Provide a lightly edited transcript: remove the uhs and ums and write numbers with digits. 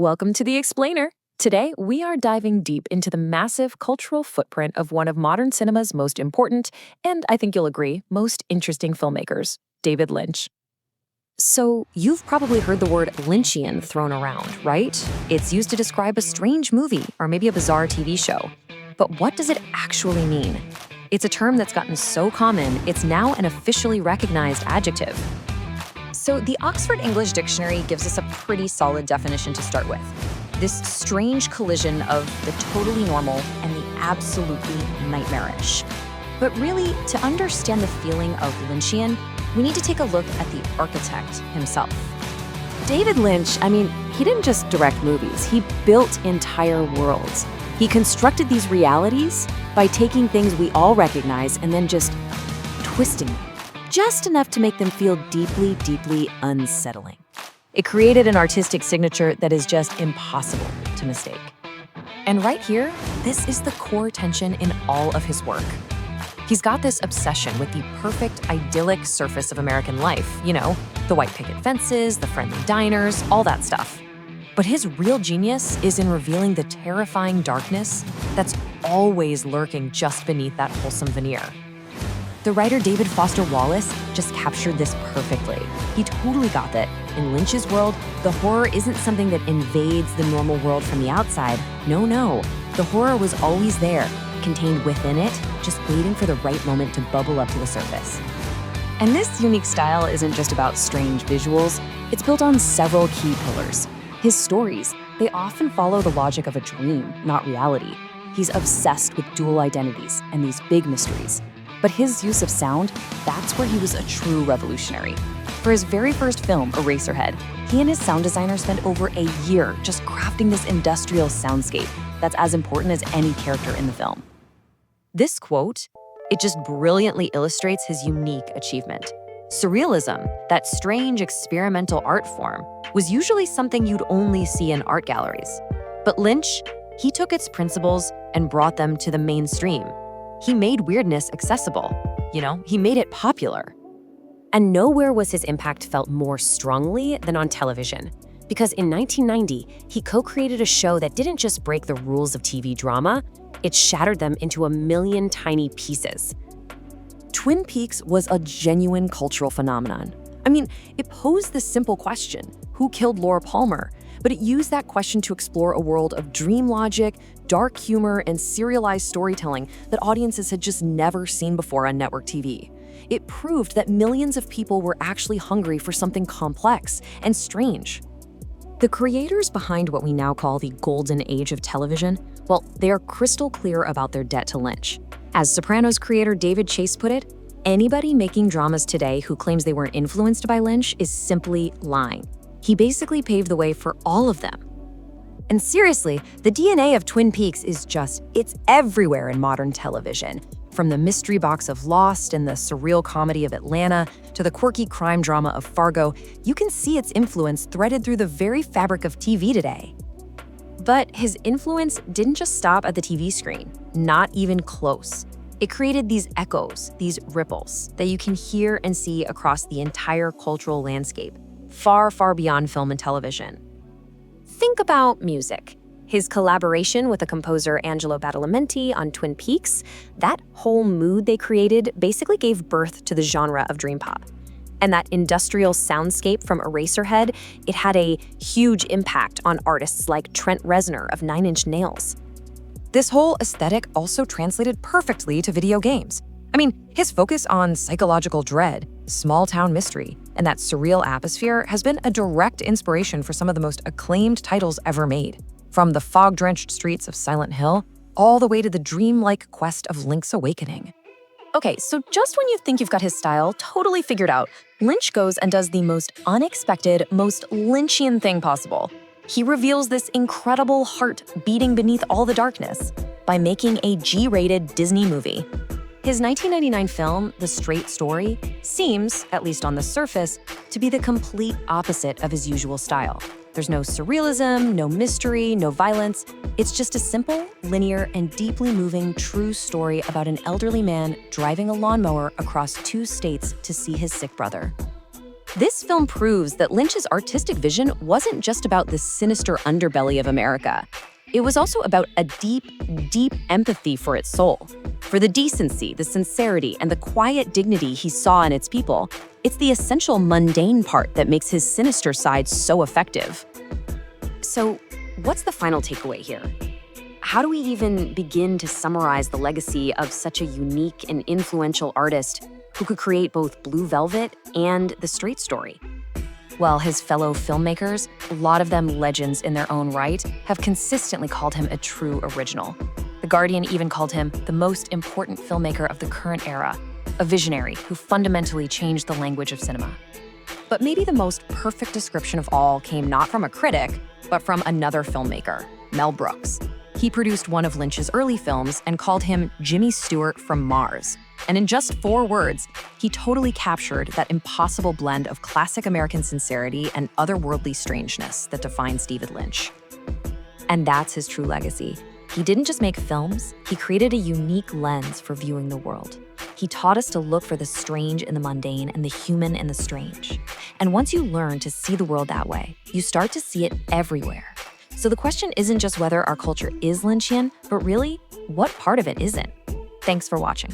Welcome to The Explainer. Today, we are diving deep into the massive cultural footprint of one of modern cinema's most important, and I think you'll agree, most interesting filmmakers, David Lynch. So, you've probably heard the word Lynchian thrown around, right? It's used to describe a strange movie or maybe a bizarre TV show. But what does it actually mean? It's a term that's gotten so common, it's now an officially recognized adjective. So the Oxford English Dictionary gives us a pretty solid definition to start with. This strange collision of the totally normal and the absolutely nightmarish. But really, to understand the feeling of Lynchian, we need to take a look at the architect himself. David Lynch, he didn't just direct movies, he built entire worlds. He constructed these realities by taking things we all recognize and then just twisting them. Just enough to make them feel deeply, deeply unsettling. It created an artistic signature that is just impossible to mistake. And right here, this is the core tension in all of his work. He's got this obsession with the perfect, idyllic surface of American life. You know, the white picket fences, the friendly diners, all that stuff. But his real genius is in revealing the terrifying darkness that's always lurking just beneath that wholesome veneer. The writer David Foster Wallace just captured this perfectly. He totally got that. In Lynch's world, the horror isn't something that invades the normal world from the outside. No. The horror was always there, contained within it, just waiting for the right moment to bubble up to the surface. And this unique style isn't just about strange visuals. It's built on several key pillars. His stories, they often follow the logic of a dream, not reality. He's obsessed with dual identities and these big mysteries. But his use of sound, that's where he was a true revolutionary. For his very first film, Eraserhead, he and his sound designer spent over a year just crafting this industrial soundscape that's as important as any character in the film. This quote, it just brilliantly illustrates his unique achievement. Surrealism, that strange experimental art form, was usually something you'd only see in art galleries. But Lynch, he took its principles and brought them to the mainstream. He made weirdness accessible. He made it popular. And nowhere was his impact felt more strongly than on television. Because in 1990, he co-created a show that didn't just break the rules of TV drama, it shattered them into a million tiny pieces. Twin Peaks was a genuine cultural phenomenon. It posed this simple question, who killed Laura Palmer? But it used that question to explore a world of dream logic, dark humor, and serialized storytelling that audiences had just never seen before on network TV. It proved that millions of people were actually hungry for something complex and strange. The creators behind what we now call the golden age of television, well, they are crystal clear about their debt to Lynch. As Sopranos creator David Chase put it, anybody making dramas today who claims they weren't influenced by Lynch is simply lying. He basically paved the way for all of them. And seriously, the DNA of Twin Peaks is it's everywhere in modern television. From the mystery box of Lost and the surreal comedy of Atlanta to the quirky crime drama of Fargo, you can see its influence threaded through the very fabric of TV today. But his influence didn't just stop at the TV screen, not even close. It created these echoes, these ripples, that you can hear and see across the entire cultural landscape. Far, far beyond film and television. Think about music. His collaboration with the composer Angelo Badalamenti on Twin Peaks, that whole mood they created basically gave birth to the genre of dream pop. And that industrial soundscape from Eraserhead, it had a huge impact on artists like Trent Reznor of Nine Inch Nails. This whole aesthetic also translated perfectly to video games. His focus on psychological dread, small-town mystery, and that surreal atmosphere has been a direct inspiration for some of the most acclaimed titles ever made. From the fog-drenched streets of Silent Hill, all the way to the dreamlike quest of Link's Awakening. Okay, so just when you think you've got his style totally figured out, Lynch goes and does the most unexpected, most Lynchian thing possible. He reveals this incredible heart beating beneath all the darkness by making a G-rated Disney movie. His 1999 film, The Straight Story, seems, at least on the surface, to be the complete opposite of his usual style. There's no surrealism, no mystery, no violence. It's just a simple, linear, and deeply moving true story about an elderly man driving a lawnmower across 2 states to see his sick brother. This film proves that Lynch's artistic vision wasn't just about the sinister underbelly of America. It was also about a deep, deep empathy for its soul, for the decency, the sincerity, and the quiet dignity he saw in its people. It's the essential mundane part that makes his sinister side so effective. So, what's the final takeaway here? How do we even begin to summarize the legacy of such a unique and influential artist who could create both Blue Velvet and The Straight Story? Well, his fellow filmmakers, a lot of them legends in their own right, have consistently called him a true original. The Guardian even called him the most important filmmaker of the current era, a visionary who fundamentally changed the language of cinema. But maybe the most perfect description of all came not from a critic, but from another filmmaker, Mel Brooks. He produced one of Lynch's early films and called him Jimmy Stewart from Mars. And in just 4 words, he totally captured that impossible blend of classic American sincerity and otherworldly strangeness that defines David Lynch. And that's his true legacy. He didn't just make films, he created a unique lens for viewing the world. He taught us to look for the strange in the mundane and the human in the strange. And once you learn to see the world that way, you start to see it everywhere. So the question isn't just whether our culture is Lynchian, but really, what part of it isn't? Thanks for watching.